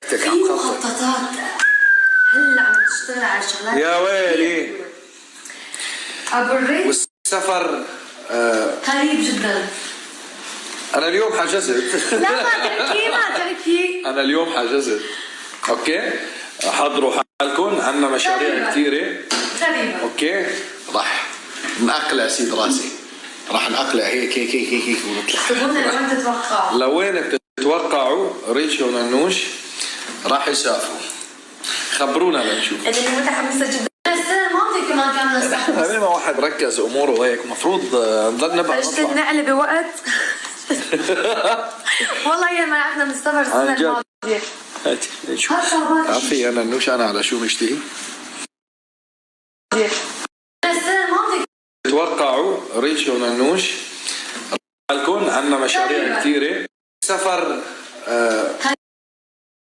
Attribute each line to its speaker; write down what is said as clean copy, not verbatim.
Speaker 1: في مخططات هلا عم تشتغل على شغلات
Speaker 2: يا ويلي.
Speaker 1: أبوريك
Speaker 2: والسفر
Speaker 1: قريب جدا.
Speaker 2: انا اليوم حجزت.
Speaker 1: لا ما تركي
Speaker 2: انا اليوم حجزت. اوكي حضروا حالكم، عندنا مشاريع كثيره.
Speaker 1: تقريبا.
Speaker 2: اوكي راح نقلع سيد راسي، راح نقلع هيك هيك هيك هيك ونطلع.
Speaker 1: اكتبوا لنا وين تتوقعوا.
Speaker 2: لوين بتتوقعوا ريتشي وننوش راح يسافروا؟ خبرونا لنشوف.
Speaker 1: اللي متحمسه جدا. السنه الماضيه كمان كان نستحمس.
Speaker 2: ما واحد ركز اموره هيك، المفروض نضل نبقى
Speaker 1: فجت النقله بوقت. والله يا منعتنا من السفر السنه الماضيه.
Speaker 2: هاتي نشوف. عارفي انا ننوش انا على شو مشتهي؟
Speaker 1: السنه الماضيه
Speaker 2: تتوقعوا ريتشي وننوش حالكم، عندنا مشاريع كثيره. سفر